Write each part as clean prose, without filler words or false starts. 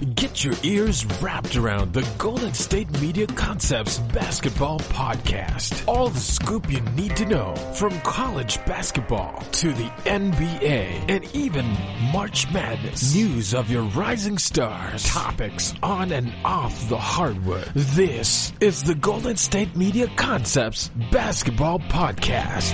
Get your ears wrapped around the Golden State Media Concepts Basketball Podcast. All the scoop you need to know from college basketball to the NBA and even March Madness. News of your rising stars. Topics on and off the hardwood. This is the Golden State Media Concepts Basketball Podcast.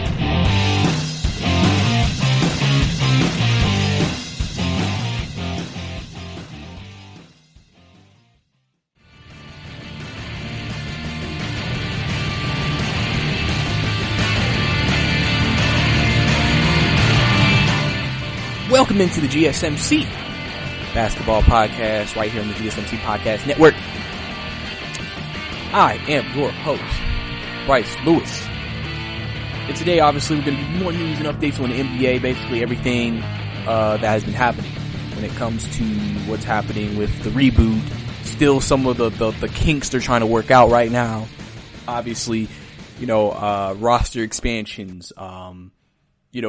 Welcome into the GSMC Basketball Podcast right here on the GSMC Podcast Network. I am your host, Brice Lewis. And today, obviously, we're going to give more news and updates on the NBA, basically everything that has been happening when it comes to what's happening with the reboot. Still some of the kinks they're trying to work out right now. Obviously, roster expansions,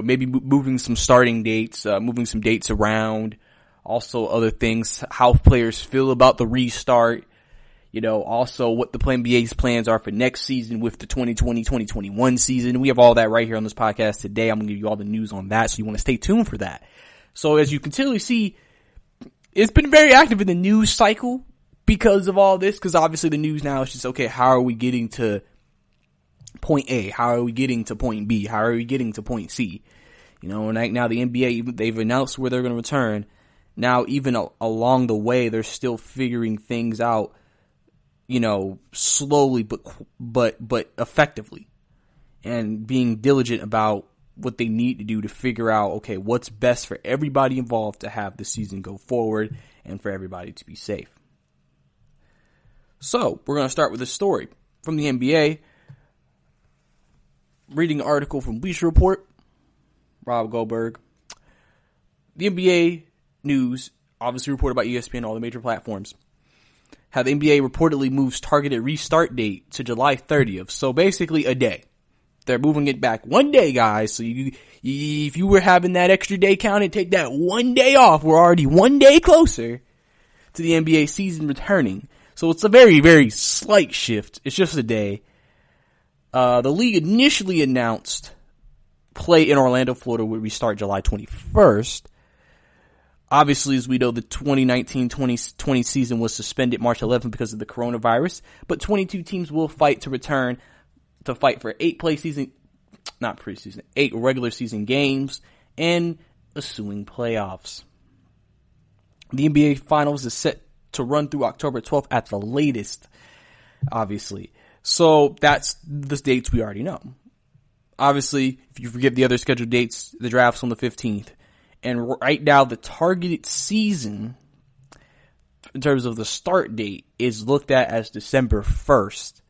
maybe moving some starting dates, moving some dates around. Also other things, how players feel about the restart. Also what the NBA's plans are for next season with the 2020-2021 season. We have all that right here on this podcast today. I'm going to give you all the news on that, so you want to stay tuned for that. So as you continually see, it's been very active in the news cycle because of all this, because obviously the news now is just, okay, how are we getting to point A? How are we getting to point B? How are we getting to point C? And right now the NBA, they've announced where they're going to return. Now, even along the way, they're still figuring things out, slowly, but effectively, and being diligent about what they need to do to figure out, okay, what's best for everybody involved to have the season go forward and for everybody to be safe. So we're going to start with a story from the NBA. Reading an article from Bleacher Report, Rob Goldberg. The NBA news, obviously reported by ESPN, all the major platforms, how the NBA reportedly moves targeted restart date to July 30th. So basically a day. They're moving it back one day, guys. So if you were having that extra day counted, take that one day off. We're already one day closer to the NBA season returning. So it's a very, very slight shift. It's just a day. The league initially announced play in Orlando, Florida would restart July 21st. Obviously, as we know, the 2019-2020 season was suspended March 11th because of the coronavirus, but 22 teams will fight to return to fight for 8 regular season games and ensuing playoffs. The NBA Finals is set to run through October 12th at the latest, obviously. So that's the dates we already know. Obviously, if you forget the other scheduled dates, the draft's on the 15th. And right now, the targeted season, in terms of the start date, is looked at as December 1st.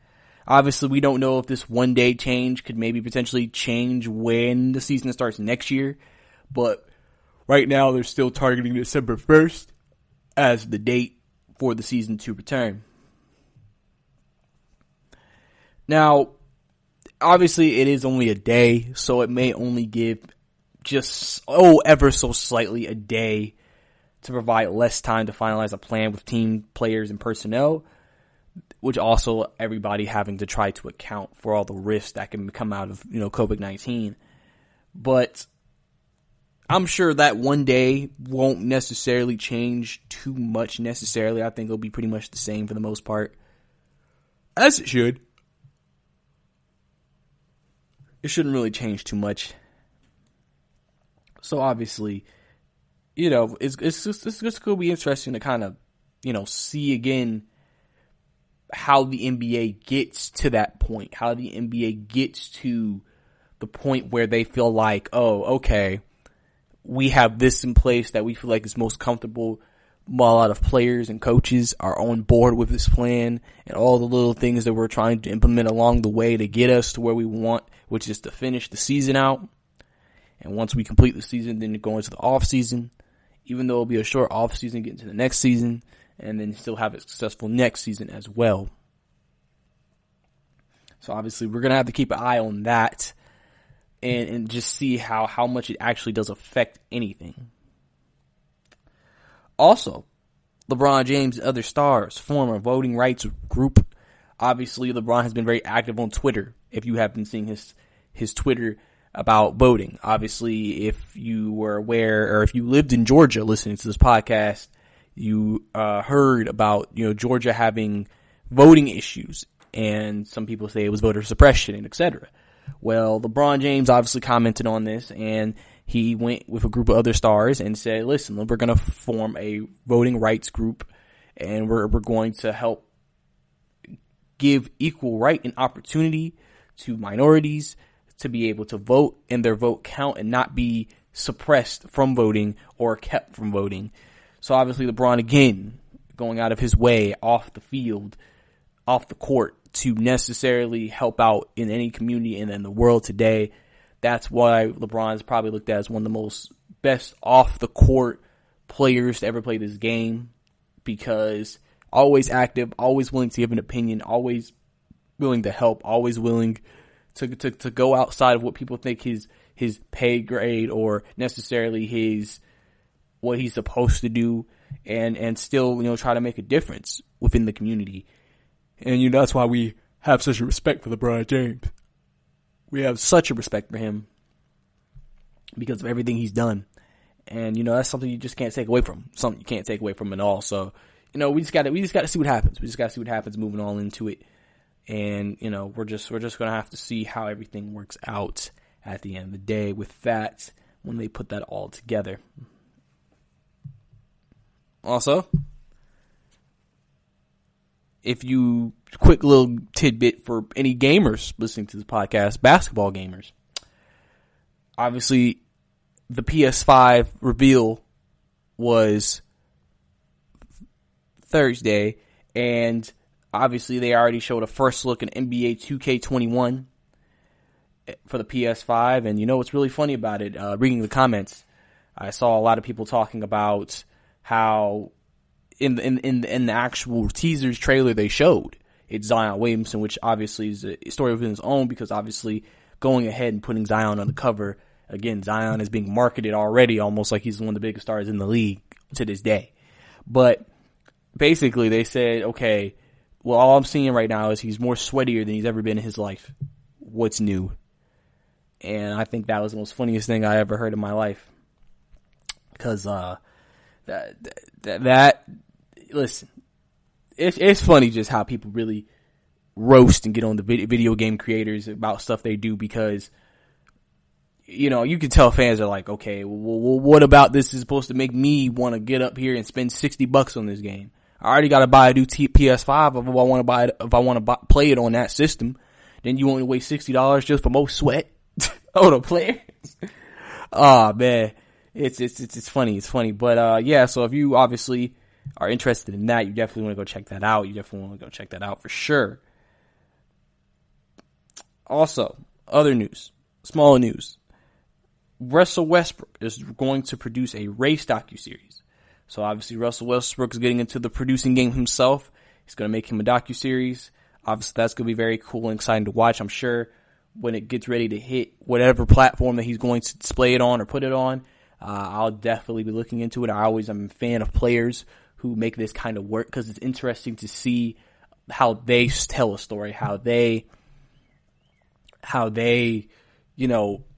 Obviously, we don't know if this one-day change could maybe potentially change when the season starts next year. But right now, they're still targeting December 1st as the date for the season to return. Now, obviously, it is only a day, so it may only give just, ever so slightly a day to provide less time to finalize a plan with team players and personnel, which also everybody having to try to account for all the risks that can come out of, COVID-19. But I'm sure that one day won't necessarily change too much necessarily. I think it'll be pretty much the same for the most part, as it should. It shouldn't really change too much. So obviously, it's just going to be interesting to kind of, see again how the NBA gets to that point, how the NBA gets to the point where they feel like, oh, okay, we have this in place that we feel like is most comfortable. While a lot of players and coaches are on board with this plan and all the little things that we're trying to implement along the way to get us to where we want, which is to finish the season out. And once we complete the season, then go into the off season, even though it'll be a short off season, get into the next season, and then still have a successful next season as well. So obviously we're going to have to keep an eye on that and just see how much it actually does affect anything. Also, LeBron James and other stars form a voting rights group. Obviously, LeBron has been very active on Twitter. If you have been seeing his Twitter about voting, obviously, if you were aware or if you lived in Georgia listening to this podcast, you heard about Georgia having voting issues, and some people say it was voter suppression and etc. Well, LeBron James obviously commented on this, and he went with a group of other stars and said, "Listen, we're going to form a voting rights group, and we're going to help give equal right and opportunity to minorities to be able to vote and their vote count and not be suppressed from voting or kept from voting." So obviously LeBron, again, going out of his way off the field, off the court, to necessarily help out in any community and in the world today. That's why LeBron is probably looked at as one of the most best off the court players to ever play this game, because always active, always willing to give an opinion, always willing to help, always willing to go outside of what people think his pay grade or necessarily what he's supposed to do, and still try to make a difference within the community. And that's why we have such a respect for LeBron James. We have such a respect for him because of everything he's done. And that's something you just can't take away from. Something you can't take away from at all. So, we just gotta see what happens. We just gotta see what happens moving on into it. And, we're just gonna have to see how everything works out at the end of the day with that, when they put that all together. Also, quick little tidbit for any gamers listening to this podcast, basketball gamers. Obviously, the PS5 reveal was Thursday, and obviously they already showed a first look at NBA 2K21 for the PS5. And what's really funny about it? Reading the comments, I saw a lot of people talking about how in the actual teaser's trailer they showed, it's Zion Williamson, which obviously is a story within its own, because obviously going ahead and putting Zion on the cover, again, Zion is being marketed already almost like he's one of the biggest stars in the league to this day. But basically they said, okay, well, all I'm seeing right now is he's more sweatier than he's ever been in his life. What's new? And I think that was the most funniest thing I ever heard in my life. Because listen, it's funny just how people really roast and get on the video game creators about stuff they do, because you can tell fans are like, okay, well, what about this is supposed to make me want to get up here and spend $60 on this game? I already got to buy a new PS5 if I want to play it on that system. Then you only waste $60 just for more sweat on the players. Oh man, it's funny. It's funny, but yeah. So if you obviously are interested in that, you definitely want to go check that out. You definitely want to go check that out for sure. Also, other news, small news. Russell Westbrook is going to produce a race docuseries. So obviously Russell Westbrook is getting into the producing game himself. He's going to make him a docuseries. Obviously that's going to be very cool and exciting to watch. I'm sure when it gets ready to hit whatever platform that he's going to display it on or put it on, I'll definitely be looking into it. I always am a fan of players who make this kind of work, because it's interesting to see how they tell a story, how they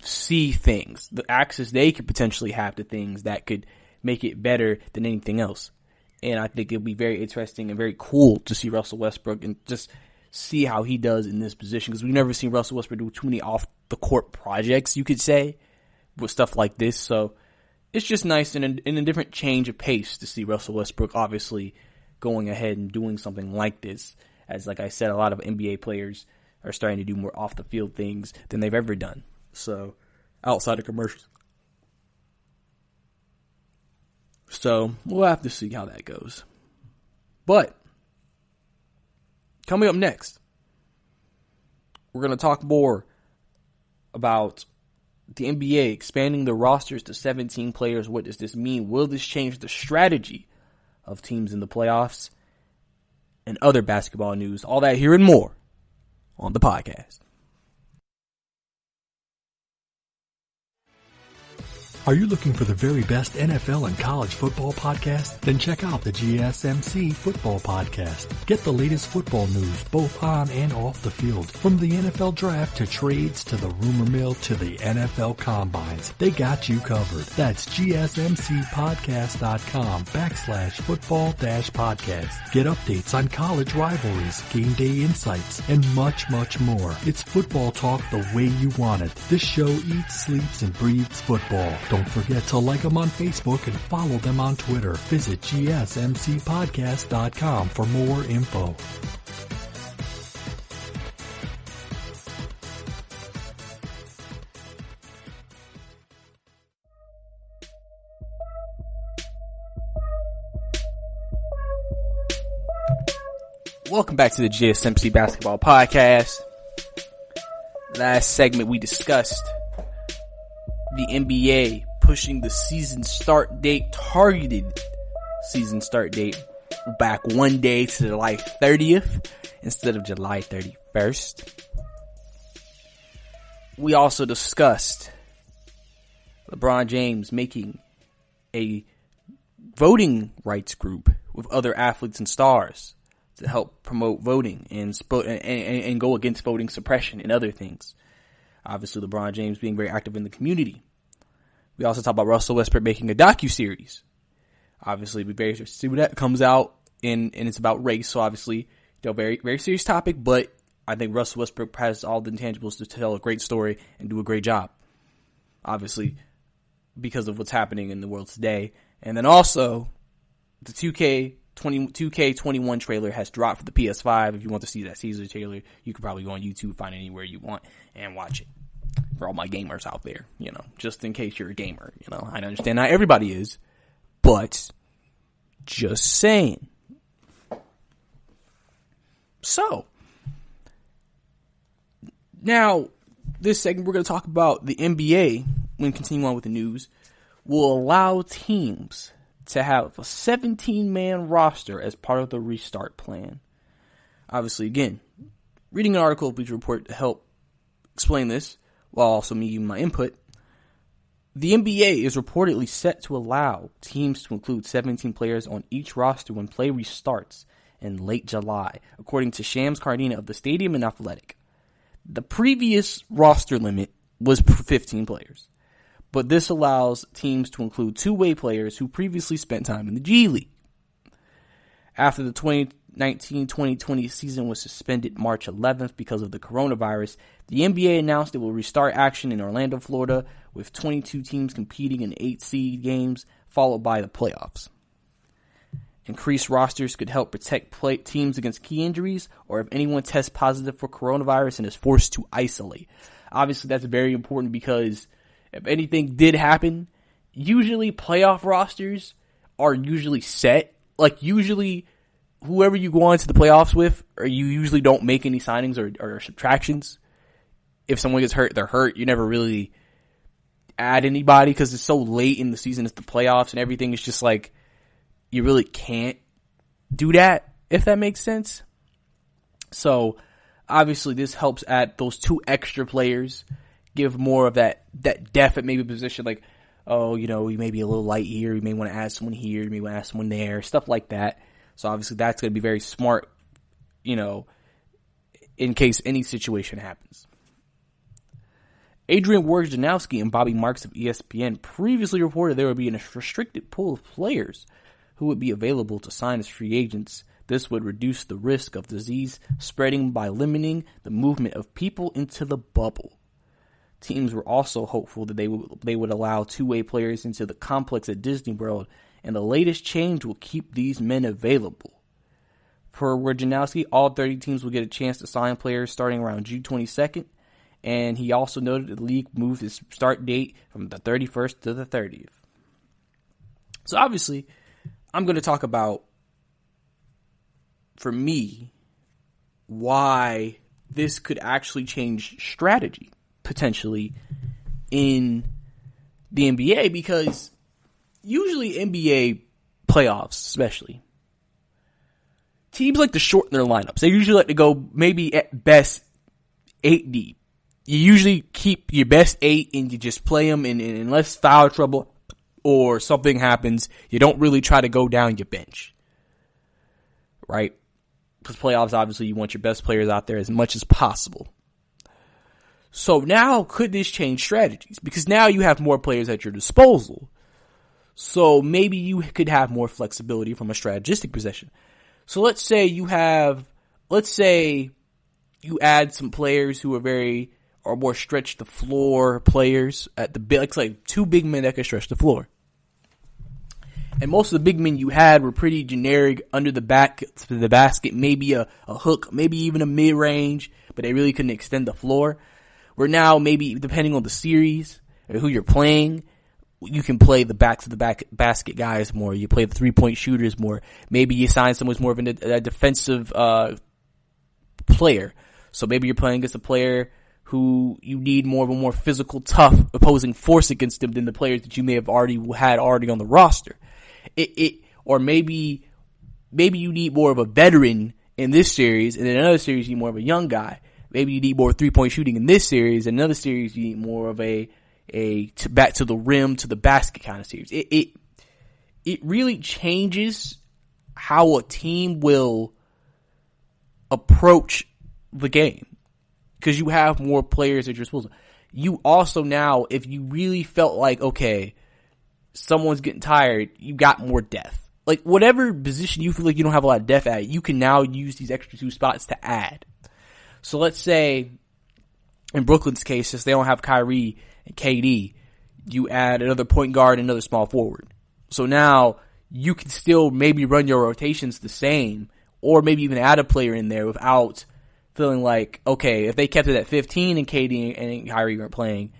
see things, the access they could potentially have to things that could make it better than anything else. And I think it'll be very interesting and very cool to see Russell Westbrook and just see how he does in this position, because we've never seen Russell Westbrook do too many off the court projects, you could say, with stuff like this. So it's just nice and in a different change of pace to see Russell Westbrook obviously going ahead and doing something like this. As like I said, a lot of NBA players are starting to do more off the field things than they've ever done. So outside of commercials. So we'll have to see how that goes. But coming up next, we're going to talk more about the NBA expanding the rosters to 17 players. What does this mean? Will this change the strategy of teams in the playoffs? And other basketball news. All that here and more on the podcast. Are you looking for the very best NFL and college football podcast? Then check out the GSMC Football Podcast. Get the latest football news both on and off the field. From the NFL Draft to trades to the rumor mill to the NFL Combines. They got you covered. That's GSMCpodcast.com/football-podcast. Get updates on college rivalries, game day insights, and much, much more. It's football talk the way you want it. This show eats, sleeps, and breathes football. Don't forget to like them on Facebook and follow them on Twitter. Visit GSMCpodcast.com for more info. Welcome back to the GSMC Basketball Podcast. Last segment we discussed the NBA pushing the targeted season start date back one day to July 30th instead of July 31st. We also discussed LeBron James making a voting rights group with other athletes and stars to help promote voting and go against voting suppression and other things. Obviously, LeBron James being very active in the community. We also talk about Russell Westbrook making a docuseries. Obviously, we very interested to see when that comes out, and it's about race. So obviously, very, very serious topic, but I think Russell Westbrook has all the intangibles to tell a great story and do a great job. Obviously, because of what's happening in the world today. And then also, the 2K21 trailer has dropped for the PS5. If you want to see that Caesar trailer, you can probably go on YouTube, find it anywhere you want, and watch it. For all my gamers out there, just in case you're a gamer, I understand not everybody is, but just saying. So, now, this segment we're going to talk about the NBA, when continuing on with the news, will allow teams to have a 17-man roster as part of the restart plan. Obviously, again, reading an article of Bleacher Report to help explain this, while also me giving my input, the NBA is reportedly set to allow teams to include 17 players on each roster when play restarts in late July, according to Shams Charania of the Stadium and Athletic. The previous roster limit was 15 players, but this allows teams to include two-way players who previously spent time in the G League. After the 2019-2020 season was suspended March 11th because of the coronavirus, the NBA announced it will restart action in Orlando, Florida, with 22 teams competing in 8 seed games, followed by the playoffs. Increased rosters could help protect teams against key injuries or if anyone tests positive for coronavirus and is forced to isolate. Obviously, that's very important because if anything did happen, usually playoff rosters are usually set. Like, usually, whoever you go on to the playoffs with, or you usually don't make any signings or subtractions. If someone gets hurt, they're hurt. You never really add anybody because it's so late in the season. It's the playoffs and everything. It's just like, you really can't do that, if that makes sense. So, obviously, this helps add those 2 extra players, give more of that depth at maybe position. Like, you may be a little light here. You may want to add someone here. You may want to add someone there. Stuff like that. So, obviously, that's going to be very smart, in case any situation happens. Adrian Wojnarowski and Bobby Marks of ESPN previously reported there would be a restricted pool of players who would be available to sign as free agents. This would reduce the risk of disease spreading by limiting the movement of people into the bubble. Teams were also hopeful that they would allow two-way players into the complex at Disney World, and the latest change will keep these men available. Per Wojnarowski, all 30 teams will get a chance to sign players starting around June 22nd, and he also noted the league moved its start date from the 31st to the 30th. So obviously, I'm going to talk about, for me, why this could actually change strategy, potentially, in the NBA, because usually NBA playoffs, especially, teams like to shorten their lineups. They usually like to go maybe at best 8 deep. you usually keep your best 8 and you just play them and unless foul trouble or something happens, you don't really try to go down your bench. Right? Because playoffs, obviously, you want your best players out there as much as possible. So now, could this change strategies? Because now you have more players at your disposal. So maybe you could have more flexibility from a strategistic position. So let's say you add some players who are more stretch the floor players at the like 2 big men that can stretch the floor. And most of the big men you had were pretty generic under the basket, maybe a hook, maybe even a mid range, but they really couldn't extend the floor. Where now maybe depending on the series or who you're playing, you can play the back to the back basket guys more. You play the 3-point shooters more. Maybe you sign someone who's more of a defensive player. So maybe you're playing against a player who you need more of a more physical, tough opposing force against them than the players that you may have already on the roster. Or maybe you need more of a veteran in this series, and in another series you need more of a young guy. Maybe you need more 3-point shooting in this series, and another series you need more of a back to the rim to the basket kind of series. It really changes how a team will approach the game because you have more players at your disposal. You also now, if you really felt like, okay, someone's getting tired, you got more depth. Like whatever position you feel like you don't have a lot of depth at, you can now use these extra 2 spots to add. So let's say in Brooklyn's case, since they don't have Kyrie and KD, you add another point guard and another small forward. So now you can still maybe run your rotations the same or maybe even add a player in there without feeling like, okay, if they kept it at 15 and KD and Kyrie weren't playing,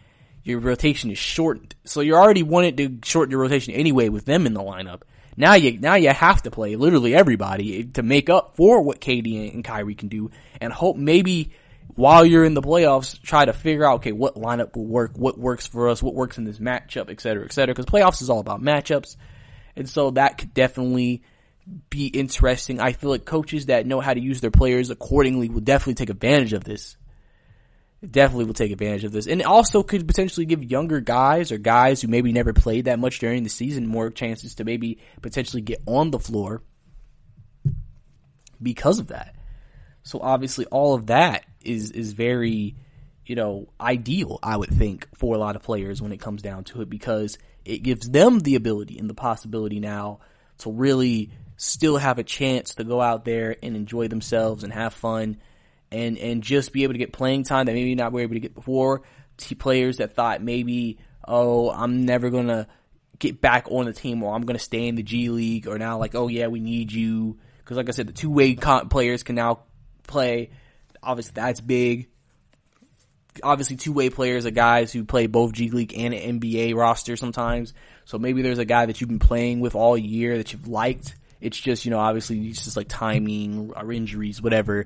your rotation is shortened. So you already wanted to shorten your rotation anyway with them in the lineup. Now you have to play literally everybody to make up for what KD and Kyrie can do and hope maybe while you're in the playoffs, try to figure out, okay, what lineup will work, what works for us, what works in this matchup, et cetera, because playoffs is all about matchups. And so that could definitely be interesting. I feel like coaches that know how to use their players accordingly will definitely take advantage of this. And it also could potentially give younger guys or guys who maybe never played that much during the season more chances to maybe potentially get on the floor because of that. So obviously all of that is very, ideal, I would think, for a lot of players when it comes down to it, because it gives them the ability and the possibility now to really still have a chance to go out there and enjoy themselves and have fun and just be able to get playing time that maybe not were able to get before. Players that thought maybe, oh, I'm never going to get back on the team or I'm going to stay in the G League, or now like, oh yeah, we need you. Because like I said, the 2-way players can now play. Obviously that's big. Obviously 2-way players are guys who play both G League and an NBA roster sometimes. So maybe there's a guy that you've been playing with all year that you've liked. It's just, obviously it's just like timing or injuries, whatever.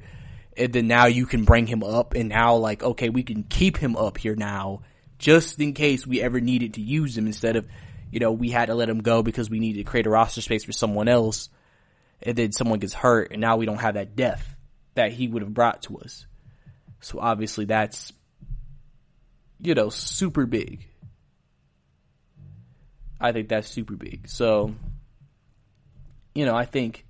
And then now you can bring him up, and now like, okay, we can keep him up here now just in case we ever needed to use him instead of, we had to let him go because we needed to create a roster space for someone else, and then someone gets hurt, and now we don't have that depth that he would have brought to us. So obviously that's, super big. I think that's super big. So, I think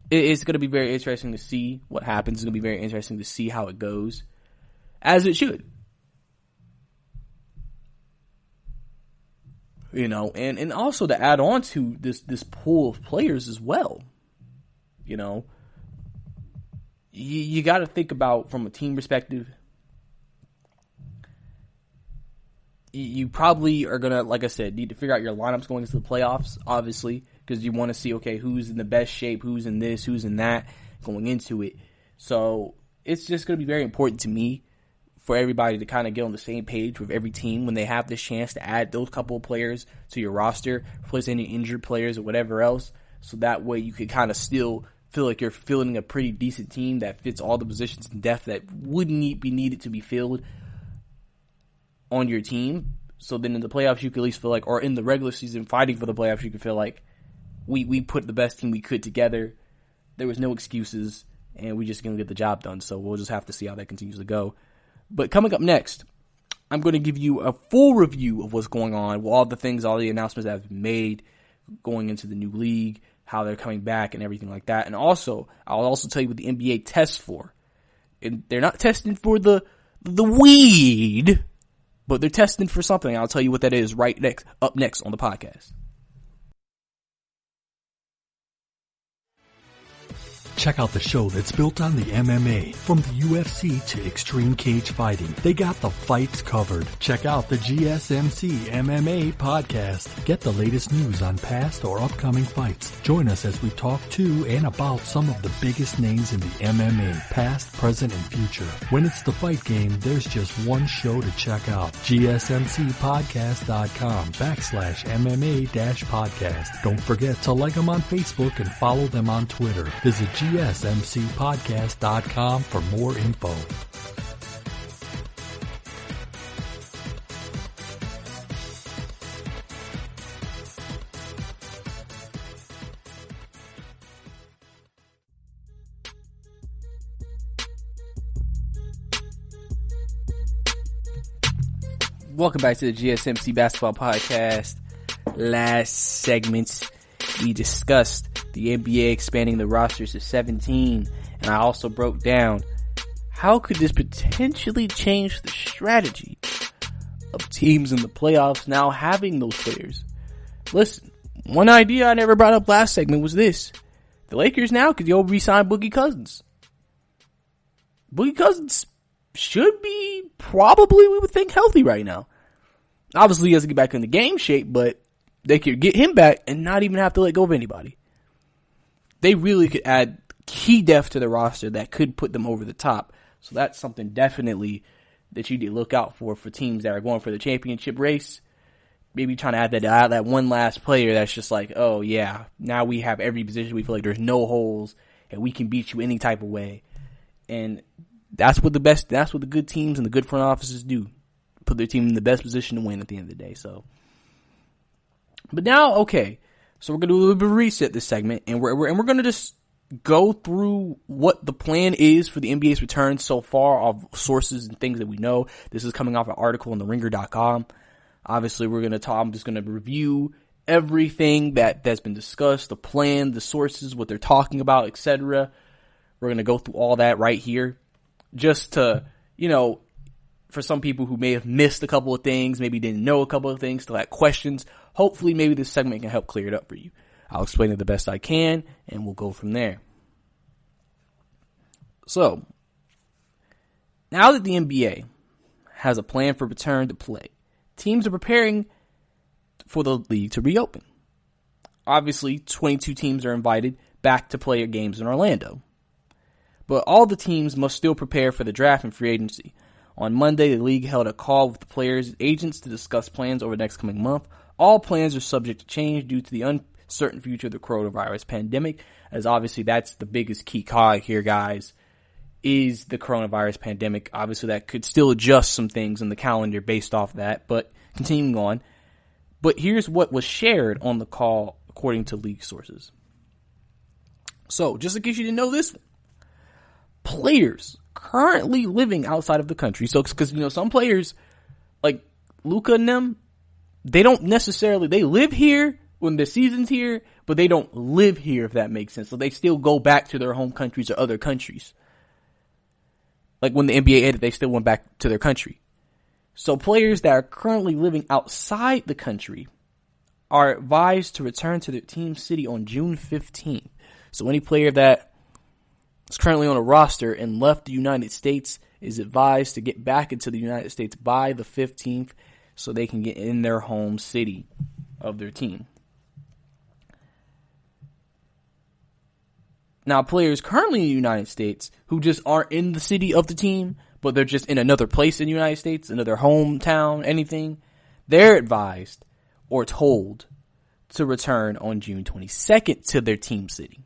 it's going to be very interesting to see what happens. It's going to be very interesting to see how it goes, as it should. And also to add on to this pool of players as well. You got to think about from a team perspective. You probably are going to, like I said, need to figure out your lineups going into the playoffs, obviously, because you want to see, okay, who's in the best shape, who's in this, who's in that, going into it. So it's just going to be very important to me for everybody to kind of get on the same page with every team when they have this chance to add those couple of players to your roster, replace any injured players or whatever else, so that way you can kind of still feel like you're filling a pretty decent team that fits all the positions in depth that wouldn't be needed to be filled on your team. So then in the playoffs, you can at least feel like, or in the regular season fighting for the playoffs, you can feel like we put the best team we could together. There was no excuses, and we just going to get the job done. So we'll just have to see how that continues to go. But coming up next, I'm going to give you a full review of what's going on, all the announcements that have been made going into the new league, how they're coming back and everything like that. And also, I'll also tell you what the NBA tests for. And they're not testing for the weed, but they're testing for something. I'll tell you what that is up next on the podcast. Check out the show that's built on the MMA. From the UFC to extreme cage fighting, they got the fights covered. Check out the GSMC MMA podcast. Get the latest news on past or upcoming fights. Join us as we talk to and about some of the biggest names in the MMA, past, present, and future. When it's the fight game, there's just one show to check out. GSMCpodcast.com/MMA-podcast. Don't forget to like them on Facebook and follow them on Twitter. Visit GSMCpodcast.com for more info. Welcome back to the GSMC Basketball Podcast. Last segment, we discussed the NBA expanding the rosters to 17, and I also broke down how could this potentially change the strategy of teams in the playoffs now having those players. Listen, one idea I never brought up last segment was this. The Lakers now could go re-sign Boogie Cousins. Boogie Cousins should be probably, we would think, healthy right now. Obviously, he has to get back in the game shape, but they could get him back and not even have to let go of anybody. They really could add key depth to the roster that could put them over the top. So that's something definitely that you need to look out for teams that are going for the championship race. Maybe trying to add that one last player that's just like, oh yeah, now we have every position. We feel like there's no holes and we can beat you any type of way. And that's what the good teams and the good front offices do. Put their team in the best position to win at the end of the day. So, but now, okay. So we're going to do a little bit of reset this segment, and we're going to just go through what the plan is for the NBA's return so far, of sources and things that we know. This is coming off an article on theringer.com. Obviously, I'm just going to review everything that's been discussed, the plan, the sources, what they're talking about, etc. We're going to go through all that right here, just to, for some people who may have missed a couple of things, maybe didn't know a couple of things, still had questions. Hopefully, maybe this segment can help clear it up for you. I'll explain it the best I can, and we'll go from there. So, now that the NBA has a plan for return to play, teams are preparing for the league to reopen. Obviously, 22 teams are invited back to play games in Orlando. But all the teams must still prepare for the draft and free agency. On Monday, the league held a call with the players and agents to discuss plans over the next coming month. All plans are subject to change due to the uncertain future of the coronavirus pandemic, as obviously that's the biggest key cog here, guys, is the coronavirus pandemic. Obviously, that could still adjust some things in the calendar based off that, but continuing on. But here's what was shared on the call according to league sources. So, just in case you didn't know this, players currently living outside of the country. So, because, some players, like Luka and them, they don't necessarily, they live here when the season's here, but they don't live here, if that makes sense. So they still go back to their home countries or other countries. Like when the NBA ended, they still went back to their country. So players that are currently living outside the country are advised to return to their team city on June 15th. So any player that is currently on a roster and left the United States is advised to get back into the United States by the 15th so they can get in their home city of their team. Now, players currently in the United States who just aren't in the city of the team, but they're just in another place in the United States, another hometown, anything, they're advised or told to return on June 22nd to their team city.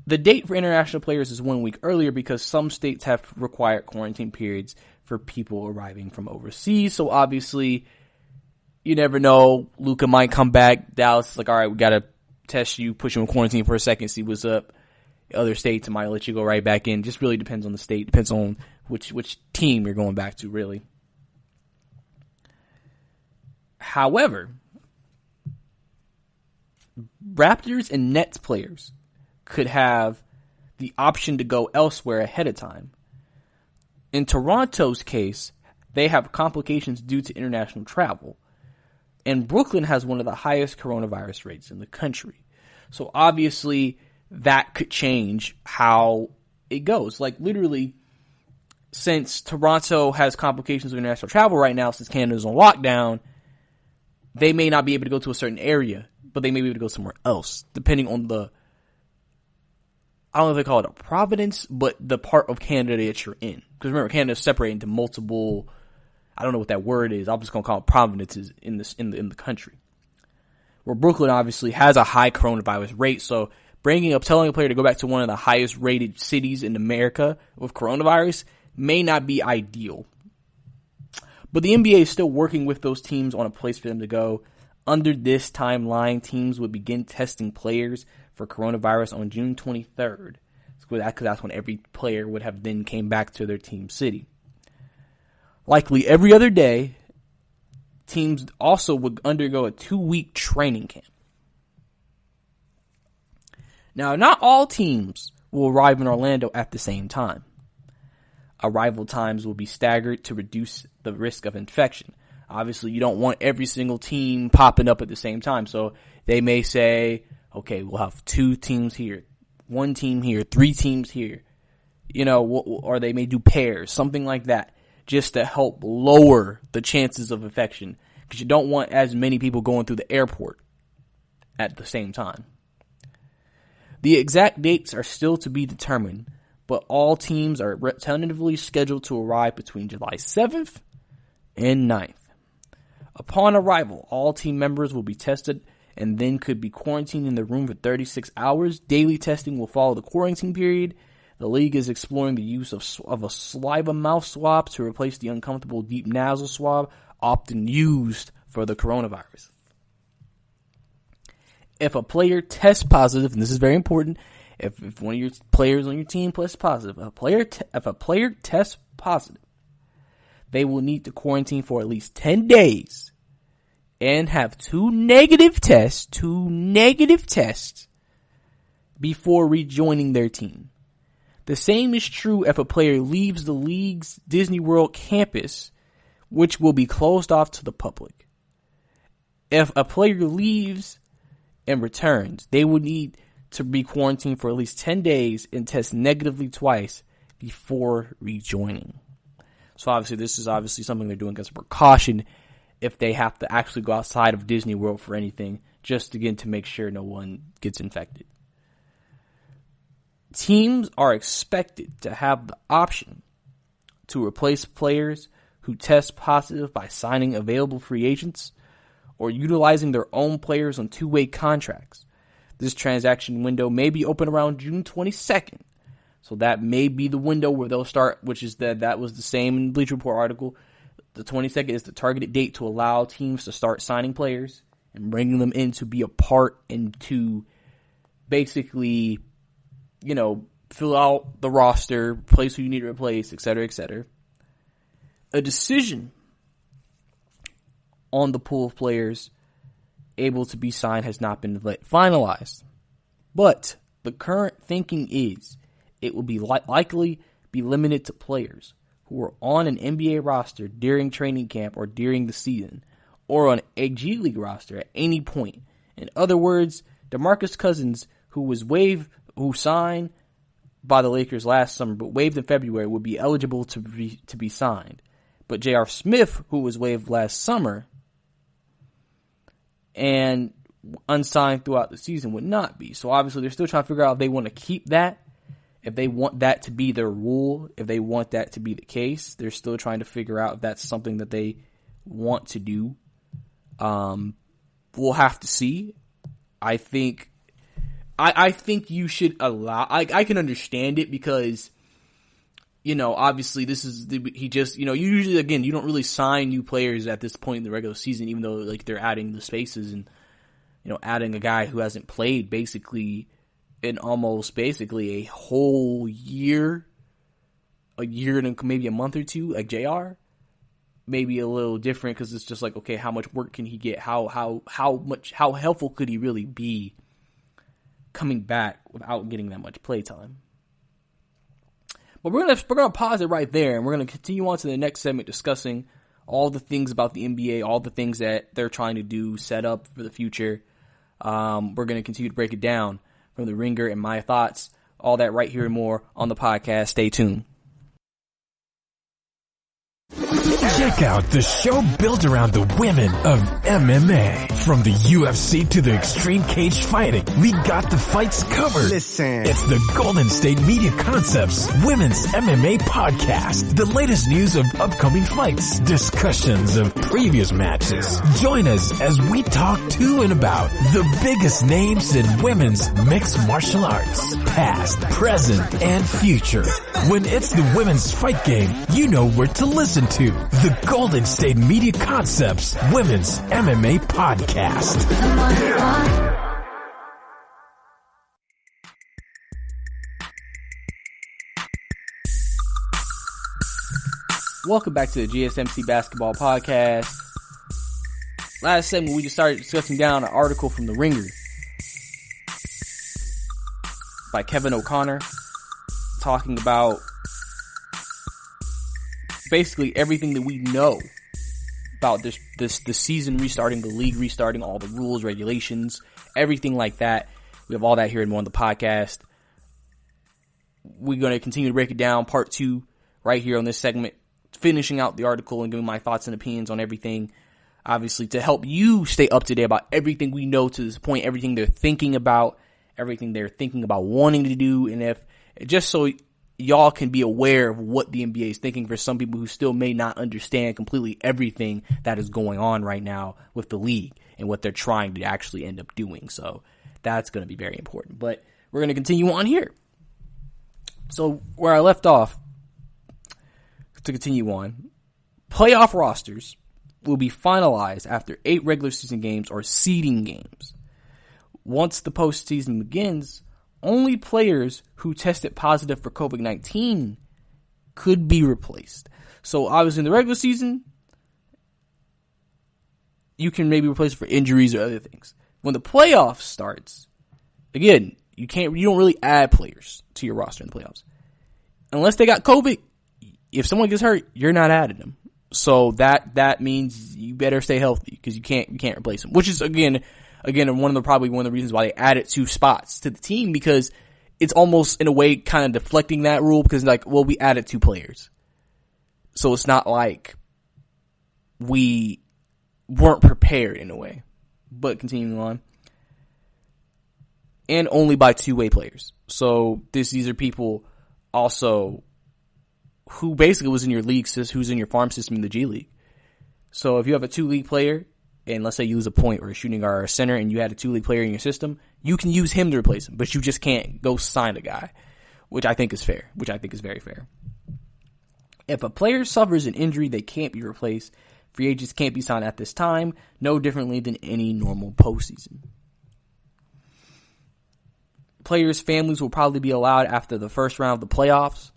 The date for international players is 1 week earlier because some states have required quarantine periods for people arriving from overseas. So obviously, you never know. Luka might come back. Dallas is like, all right, we got to test you, put you in quarantine for a second, see what's up. Other states might let you go right back in. Just really depends on the state. Depends on which team you're going back to, really. However, Raptors and Nets players could have the option to go elsewhere ahead of time. In Toronto's case, they have complications due to international travel. And Brooklyn has one of the highest coronavirus rates in the country. So obviously that could change how it goes. Like literally, since Toronto has complications with international travel right now, since Canada's on lockdown, they may not be able to go to a certain area, but they may be able to go somewhere else, depending on I don't know if they call it a province, but the part of Canada that you're in. Because remember, Canada is separated into multiple, I don't know what that word is. I'm just going to call it provinces in the country. Where Brooklyn obviously has a high coronavirus rate, so telling a player to go back to one of the highest rated cities in America with coronavirus may not be ideal. But the NBA is still working with those teams on a place for them to go. Under this timeline, teams would begin testing players for coronavirus on June 23rd. Because that's when every player would have then came back to their team city. Likely every other day, teams also would undergo a 2-week training camp. Now, not all teams will arrive in Orlando at the same time. Arrival times will be staggered to reduce the risk of infection. Obviously, you don't want every single team popping up at the same time. So they may say, okay, we'll have 2 teams here, 1 team here, 3 teams here, or they may do pairs, something like that, just to help lower the chances of infection. Because you don't want as many people going through the airport at the same time. The exact dates are still to be determined, but all teams are tentatively scheduled to arrive between July 7th and 9th. Upon arrival, all team members will be tested and then could be quarantined in the room for 36 hours. Daily testing will follow the quarantine period. The league is exploring the use of a saliva mouth swab to replace the uncomfortable deep nasal swab often used for the coronavirus. If a player tests positive, and this is very important, if one of your players on your team tests positive, if a player tests positive, they will need to quarantine for at least 10 days and have 2 negative tests before rejoining their team. The same is true if a player leaves the league's Disney World campus, which will be closed off to the public. If a player leaves and returns, they will need to be quarantined for at least 10 days and test negatively twice before rejoining. So obviously this is obviously something they're doing as a precaution if they have to actually go outside of Disney World for anything, just again to make sure no one gets infected. Teams are expected to have the option to replace players who test positive by signing available free agents or utilizing their own players on 2-way contracts. This transaction window may be open around June 22nd. So that may be the window where they'll start, which is that was the same in the Bleacher Report article. The 22nd is the targeted date to allow teams to start signing players and bringing them in to be a part and to basically, fill out the roster, replace who you need to replace, etc., etc. A decision on the pool of players able to be signed has not been finalized. But the current thinking is it will be likely be limited to players who are on an NBA roster during training camp or during the season, or on a G League roster at any point. In other words, DeMarcus Cousins, who signed by the Lakers last summer but waived in February, would be eligible to be signed. But J.R. Smith, who was waived last summer and unsigned throughout the season, would not be. So obviously they're still trying to figure out if they want to keep that, if they want that to be their rule, if they want that to be the case. They're still trying to figure out if that's something that they want to do. We'll have to see. I think you should allow, I can understand it because, obviously this is, usually, again, you don't really sign new players at this point in the regular season, even though, they're adding the spaces and, adding a guy who hasn't played basically in almost basically a whole year, and maybe a month or two, like JR. Maybe a little different because it's just like, okay, how much work can he get? How helpful could he really be coming back without getting that much play time? But we're gonna pause it right there, and we're gonna continue on to the next segment discussing all the things about the NBA, all the things that they're trying to do, set up for the future. We're gonna continue to break it down from the Ringer and my thoughts, all that right here and more on the podcast. Stay tuned. Check out the show built around the women of MMA. From the UFC to the extreme cage fighting, we got the fights covered. Listen. It's the Golden State Media Concepts Women's MMA Podcast. The latest news of upcoming fights, discussions of previous matches. Join us as we talk to and about the biggest names in women's mixed martial arts, past, present, and future. When it's the women's fight game, you know where to listen to. The Golden State Media Concepts Women's MMA Podcast. Welcome back to the GSMC Basketball Podcast. Last segment, we just started discussing down an article from The Ringer by Kevin O'Connor talking about basically everything that we know about the season restarting, the league restarting, all the rules, regulations, everything like that. We have all that here and more on the podcast. We're going to continue to break it down, part 2, right here on this segment, finishing out the article and giving my thoughts and opinions on everything, obviously, to help you stay up to date about everything we know to this point, everything they're thinking about wanting to do, and if just so y'all can be aware of what the NBA is thinking for some people who still may not understand completely everything that is going on right now with the league and what they're trying to actually end up doing. So that's going to be very important. But we're going to continue on here. So where I left off, to continue on, playoff rosters will be finalized after 8 regular season games or seeding games. Once the postseason begins, only players who tested positive for COVID-19 could be replaced. So obviously in the regular season, you can maybe replace it for injuries or other things. When the playoffs starts, again, you don't really add players to your roster in the playoffs. Unless they got COVID, if someone gets hurt, you're not adding them. So that means you better stay healthy because you can't replace them. Which is again one of the reasons why they added 2 spots to the team, because it's almost in a way kind of deflecting that rule, because like, well, we added 2 players. So it's not like we weren't prepared in a way. But continuing on. And only by 2-way players. So these are people also who basically was in your league, who's in your farm system in the G League. So if you have a 2-league player, and let's say you lose a point or a shooting guard or a center, and you had a 2-league player in your system, you can use him to replace him, but you just can't go sign a guy, which I think is fair, which I think is very fair. If a player suffers an injury, they can't be replaced. Free agents can't be signed at this time, no differently than any normal postseason. Players' families will probably be allowed after the first round of the playoffs.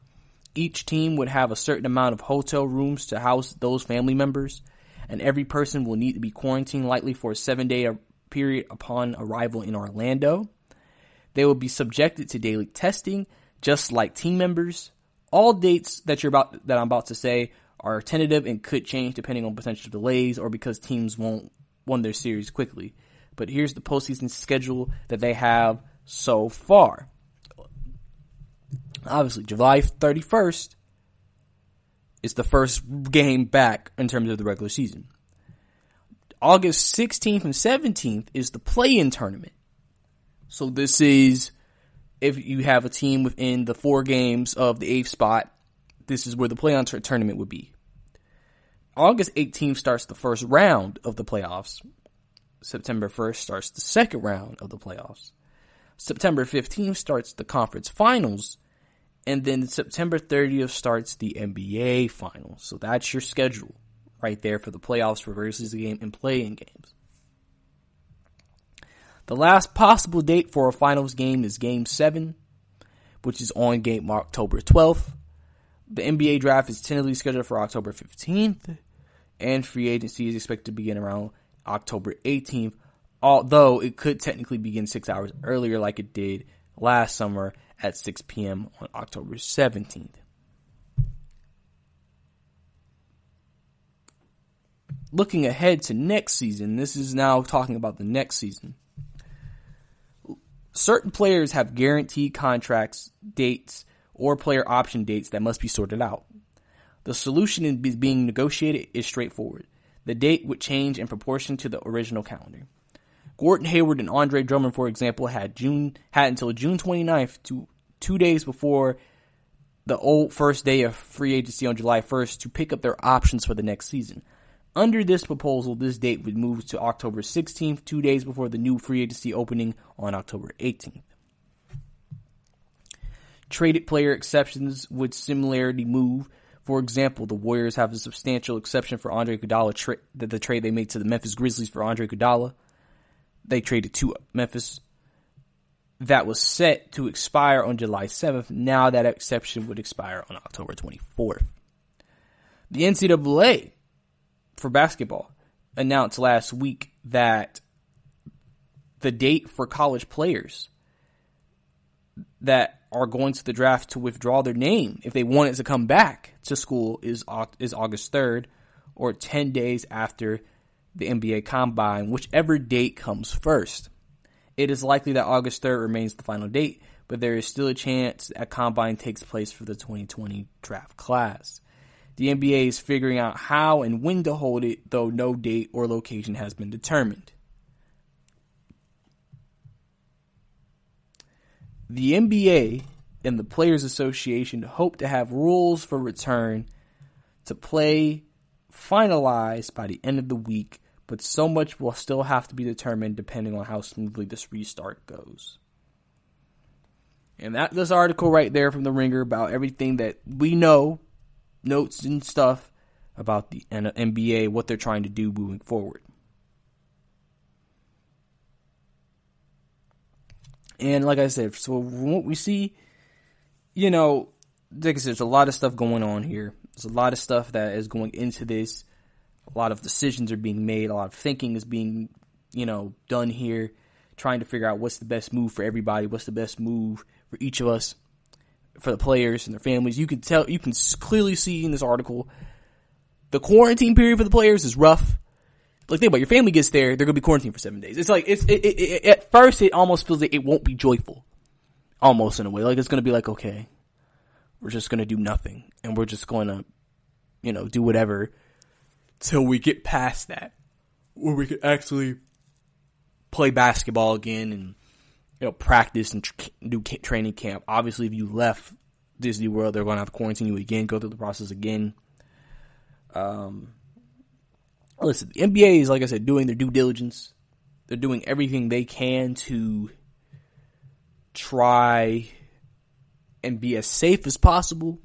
Each team would have a certain amount of hotel rooms to house those family members, and every person will need to be quarantined likely for a 7-day period upon arrival in Orlando. They will be subjected to daily testing, just like team members. All dates that I'm about to say are tentative and could change depending on potential delays or because teams won't win their series quickly. But here's the postseason schedule that they have so far. Obviously, July 31st is the first game back in terms of the regular season. August 16th and 17th is the play-in tournament. So this is, if you have a team within the 4 games of the 8th spot, this is where the play-in tournament would be. August 18th starts the first round of the playoffs. September 1st starts the second round of the playoffs. September 15th starts the conference finals. And then September 30th starts the NBA finals. So that's your schedule right there for the playoffs, for regular season game, and play-in games. The last possible date for a finals game is Game 7, which is on game October 12th. The NBA draft is tentatively scheduled for October 15th, and free agency is expected to begin around October 18th, although it could technically begin 6 hours earlier like it did last summer at 6 p.m. on October 17th. Looking ahead to next season, this is now talking about the next season. Certain players have guaranteed contracts, dates, or player option dates that must be sorted out. The solution in being negotiated is straightforward. The date would change in proportion to the original calendar. Gordon Hayward and Andre Drummond, for example, had until June 29th, 2 days before the old first day of free agency on July 1st, to pick up their options for the next season. Under this proposal, this date would move to October 16th, 2 days before the new free agency opening on October 18th. Traded player exceptions would similarly move. For example, the Warriors have a substantial exception for Andre Iguodala, the trade they made to the Memphis Grizzlies for Andre Iguodala. They traded to Memphis. That was set to expire on July 7th. Now that exception would expire on October 24th. The NCAA for basketball announced last week that the date for college players that are going to the draft to withdraw their name if they wanted to come back to school is August 3rd, or 10 days after the NBA Combine, whichever date comes first. It is likely that August 3rd remains the final date, but there is still a chance a Combine takes place for the 2020 draft class. The NBA is figuring out how and when to hold it, though no date or location has been determined. The NBA and the Players Association hope to have rules for return to play finalized by the end of the week, but so much will still have to be determined depending on how smoothly this restart goes. And this article right there from The Ringer about everything that we know, notes and stuff about the NBA, what they're trying to do moving forward. And like I said, so from what we see, like I said, there's a lot of stuff going on here. There's a lot of stuff that is going into this. A lot of decisions are being made. A lot of thinking is being, done here, trying to figure out what's the best move for everybody, what's the best move for each of us, for the players and their families. You can clearly see in this article, the quarantine period for the players is rough. Like, think about it, your family gets there, they're going to be quarantined for 7 days. It's like, at first it almost feels like it won't be joyful. Almost in a way. Like, it's going to be like, okay, we're just going to do nothing. And we're just going to, do whatever till we get past that. Where we can actually play basketball again and, practice and do training camp. Obviously, if you left Disney World, they're going to have to quarantine you again, go through the process again. Listen, the NBA is, like I said, doing their due diligence. They're doing everything they can to try and be as safe as possible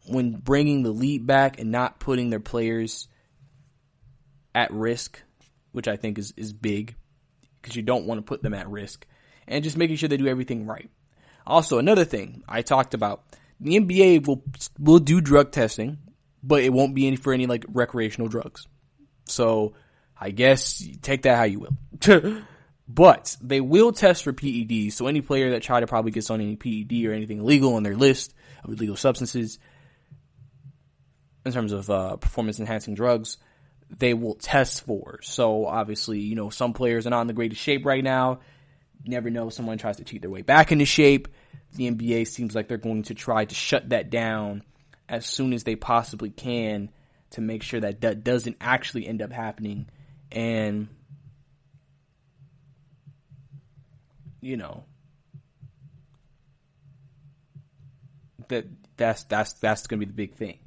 when bringing the league back and not putting their players at risk, which I think is big, because you don't want to put them at risk, and just making sure they do everything right. Also, another thing I talked about, the NBA will do drug testing, but it won't be for any like recreational drugs. So I guess take that how you will. But they will test for PEDs. So any player that try to probably gets on any PED or anything illegal on their list of illegal substances in terms of performance enhancing drugs, they will test for. So obviously, some players are not in the greatest shape right now. You never know if someone tries to cheat their way back into shape. The NBA seems like they're going to try to shut that down as soon as they possibly can to make sure that that doesn't actually end up happening. And, that's going to be the big thing.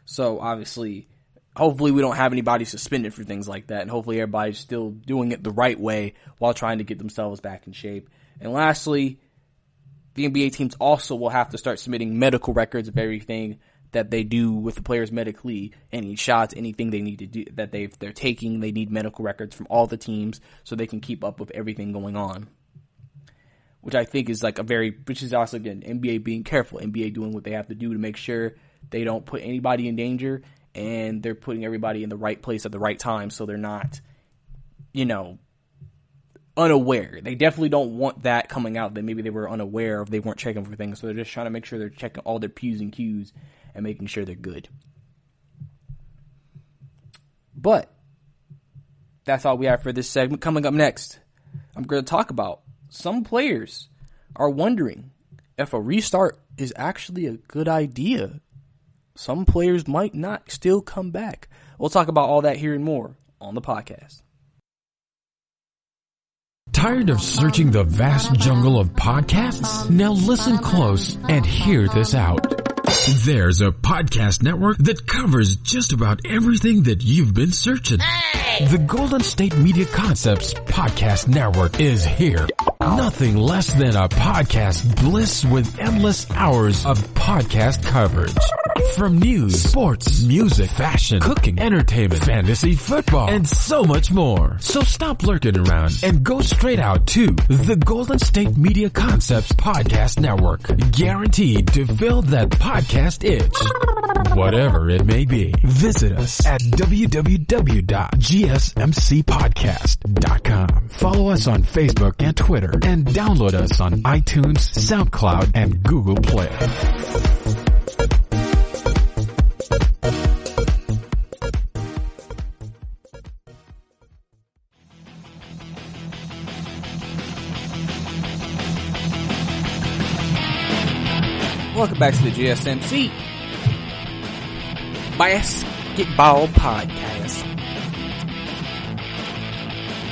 So obviously, hopefully we don't have anybody suspended for things like that, and hopefully everybody's still doing it the right way while trying to get themselves back in shape. And lastly, the NBA teams also will have to start submitting medical records of everything that they do with the players medically, any shots, anything they need to do that they're taking. They need medical records from all the teams so they can keep up with everything going on. Which I think is which is also, again, NBA being careful, NBA doing what they have to do to make sure they don't put anybody in danger, and they're putting everybody in the right place at the right time so they're not, unaware. They definitely don't want that coming out that maybe they were unaware of, they weren't checking for things, so they're just trying to make sure they're checking all their P's and Q's and making sure they're good. But that's all we have for this segment. Coming up next, I'm going to talk about some players are wondering if a restart is actually a good idea. Some players might not still come back. We'll talk about all that here and more on the podcast. Tired of searching the vast jungle of podcasts? Now listen close and hear this out. There's a podcast network that covers just about everything that you've been searching. Hey! The Golden State Media Concepts Podcast Network is here. Nothing less than a podcast bliss with endless hours of podcast coverage. From news, sports, music, fashion, cooking, entertainment, fantasy, football, and so much more. So stop lurking around and go straight out to the Golden State Media Concepts Podcast Network. Guaranteed to fill that podcast itch. Whatever it may be. Visit us at www.gsmcpodcast.com. Follow us on Facebook and Twitter, and download us on iTunes, SoundCloud, and Google Play. Welcome back to the GSMC Basketball Podcast.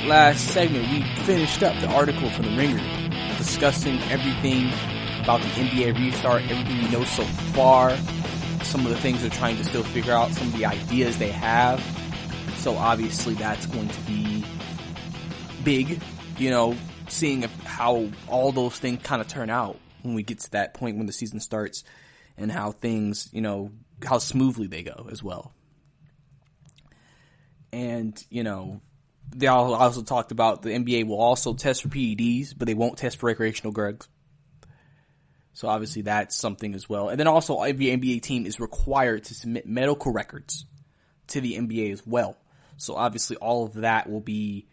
Last segment, we finished up the article from The Ringer discussing everything about the NBA restart, everything we know so far, some of the things they're trying to still figure out, some of the ideas they have. So obviously that's going to be big, seeing how all those things kind of turn out when we get to that point when the season starts, and how things, how smoothly they go as well. And, they also talked about the NBA will also test for PEDs, but they won't test for recreational drugs. So obviously that's something as well. And then also every NBA team is required to submit medical records to the NBA as well. So obviously all of that will be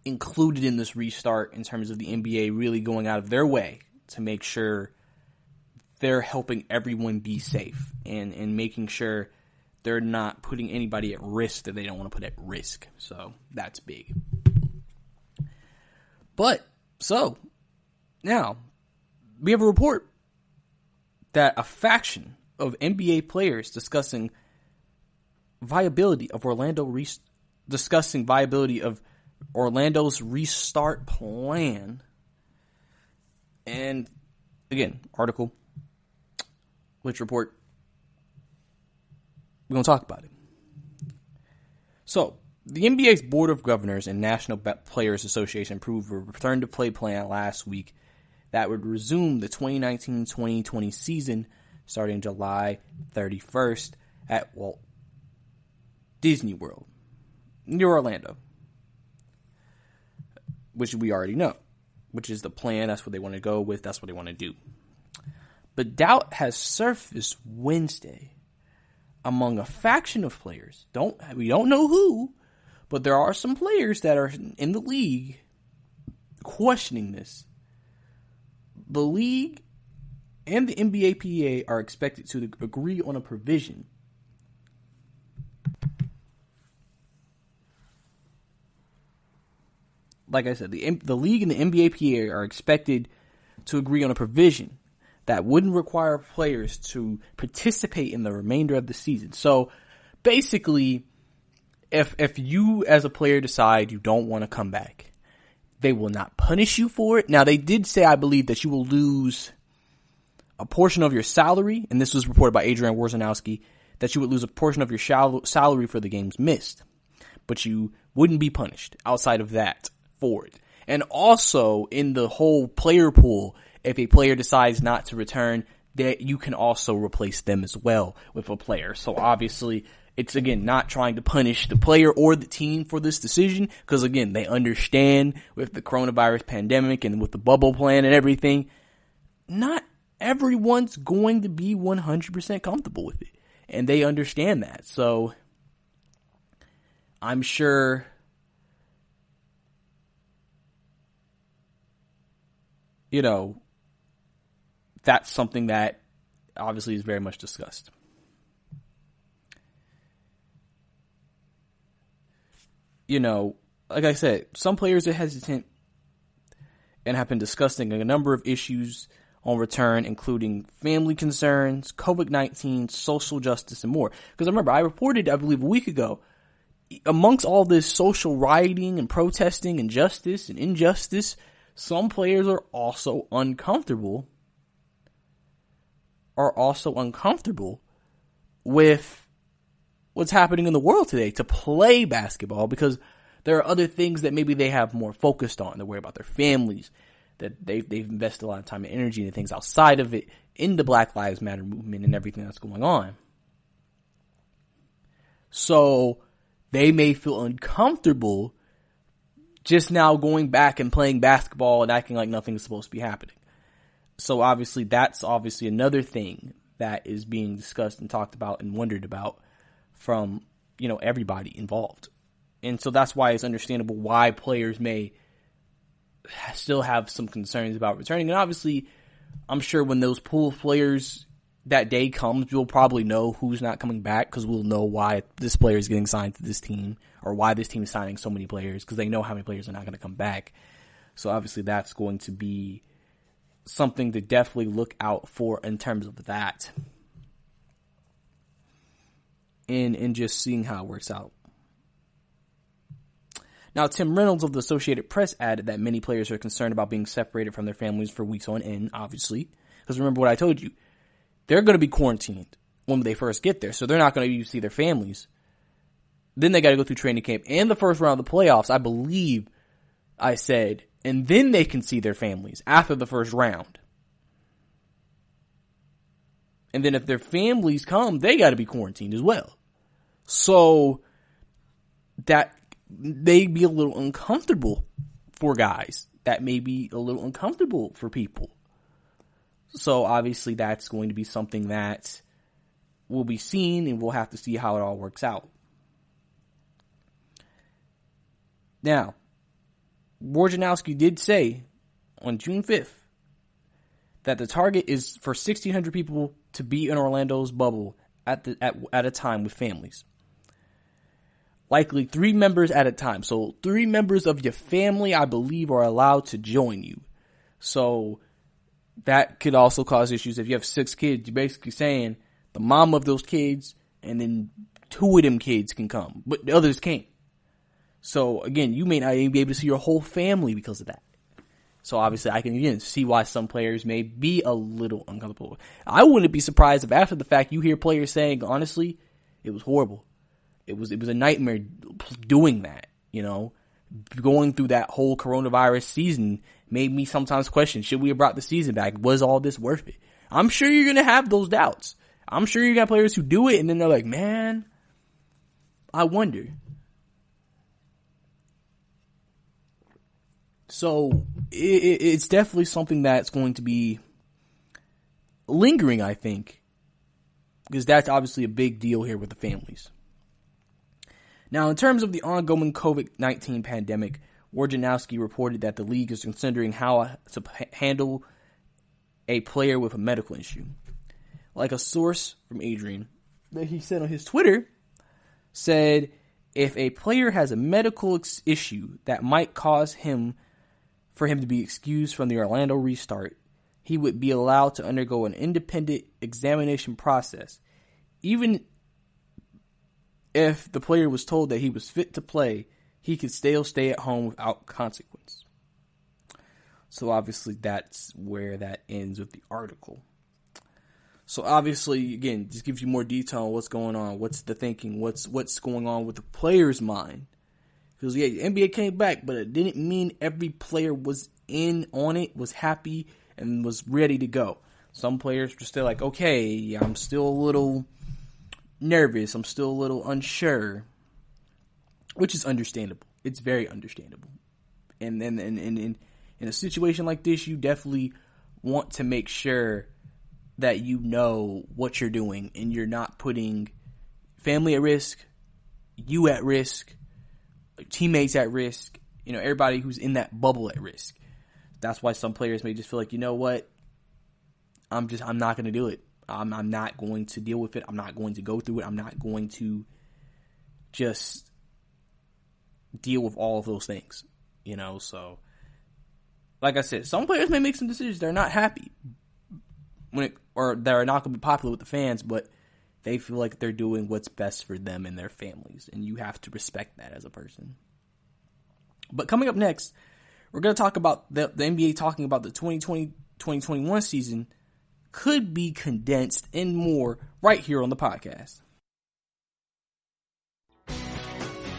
included in this restart in terms of the NBA really going out of their way to make sure they're helping everyone be safe and making sure they're not putting anybody at risk that they don't want to put at risk. So that's big. But, so, now, we have a report that a faction of NBA players discussing viability of Orlando's restart plan. And again, article, which report, we're going to talk about it. So, the NBA's Board of Governors and National Players Association approved a return-to-play plan last week that would resume the 2019-2020 season starting July 31st at Walt Disney World near Orlando, which we already know, which is the plan. That's what they want to go with. That's what they want to do. But doubt has surfaced Wednesday among a faction of players. We don't know who, but there are some players that are in the league questioning this. The league and the NBA PA are expected to agree on a provision like I said, the league and the NBA PA are expected to agree on a provision that wouldn't require players to participate in the remainder of the season. So basically, if you as a player decide you don't want to come back, they will not punish you for it. Now, they did say, I believe, that you will lose a portion of your salary, and this was reported by Adrian Wojnarowski, that you would lose a portion of your salary for the games missed. But you wouldn't be punished outside of that for it. And also, in the whole player pool, if a player decides not to return, that you can also replace them as well with a player. So obviously, it's, again, not trying to punish the player or the team for this decision, because, again, they understand with the coronavirus pandemic and with the bubble plan and everything, not everyone's going to be 100% comfortable with it. And they understand that. So I'm sure that's something that obviously is very much discussed. Like I said, some players are hesitant and have been discussing a number of issues on return, including family concerns, COVID-19, social justice, and more. Because remember, I reported, I believe, a week ago, amongst all this social rioting and protesting and justice and injustice, some players are also uncomfortable with what's happening in the world today to play basketball, because there are other things that maybe they have more focused on. They worry about their families, that they've invested a lot of time and energy into things outside of it, in the Black Lives Matter movement and everything that's going on. So they may feel uncomfortable just now going back and playing basketball and acting like nothing's supposed to be happening. So obviously that's another thing that is being discussed and talked about and wondered about from, everybody involved. And so that's why it's understandable why players may still have some concerns about returning. And obviously, I'm sure when those pool of players that day comes, we'll probably know who's not coming back, because we'll know why this player is getting signed to this team, or why this team is signing so many players, because they know how many players are not going to come back. So obviously that's going to be something to definitely look out for in terms of that. And just seeing how it works out. Now, Tim Reynolds of the Associated Press added that many players are concerned about being separated from their families for weeks on end, obviously. Because remember what I told you. They're going to be quarantined when they first get there, so they're not going to see their families. Then they got to go through training camp and the first round of the playoffs, I believe I said, and then they can see their families after the first round. And then if their families come, they got to be quarantined as well. So that may be a little uncomfortable for guys. That may be a little uncomfortable for people. So obviously that's going to be something that will be seen, and we'll have to see how it all works out. Now, Wojnarowski did say on June 5th that the target is for 1,600 people to be in Orlando's bubble at a time with families. Likely 3 members at a time. So 3 members of your family, I believe, are allowed to join you. So that could also cause issues. If you have 6 kids, you're basically saying the mom of those kids and then 2 of them kids can come, but the others can't. So again, you may not even be able to see your whole family because of that. So obviously I can again see why some players may be a little uncomfortable. I wouldn't be surprised if after the fact you hear players saying, honestly, it was horrible. It was a nightmare doing that, Going through that whole coronavirus season made me sometimes question, should we have brought the season back? Was all this worth it? I'm sure you're going to have those doubts. I'm sure you got players who do it and then they're like, man, I wonder. So it's definitely something that's going to be lingering, I think, because that's obviously a big deal here with the families. Now, in terms of the ongoing COVID-19 pandemic, Wojnarowski reported that the league is considering how to handle a player with a medical issue. Like a source from Adrian that he said on his Twitter said, if a player has a medical issue that might cause for him to be excused from the Orlando restart, he would be allowed to undergo an independent examination process. Even if the player was told that he was fit to play, he could still stay at home without consequence. So obviously that's where that ends with the article. So obviously, again, just gives you more detail on what's going on, what's the thinking, what's going on with the player's mind. Because yeah, the NBA came back, but it didn't mean every player was in on it, was happy, and was ready to go. Some players were still like, okay, I'm still a little nervous. I'm still a little unsure, which is understandable. It's very understandable. And then in a situation like this, you definitely want to make sure that you know what you're doing and you're not putting family at risk, you at risk, teammates at risk, everybody who's in that bubble at risk. That's why some players may just feel like, you know what, I'm not going to do it. I'm not going to deal with it. I'm not going to go through it. I'm not going to just deal with all of those things, so like I said, some players may make some decisions. They're not happy or they're not going to be popular with the fans, but they feel like they're doing what's best for them and their families, and you have to respect that as a person. But coming up next, we're going to talk about the NBA talking about the 2020-2021 season could be condensed and more right here on the podcast.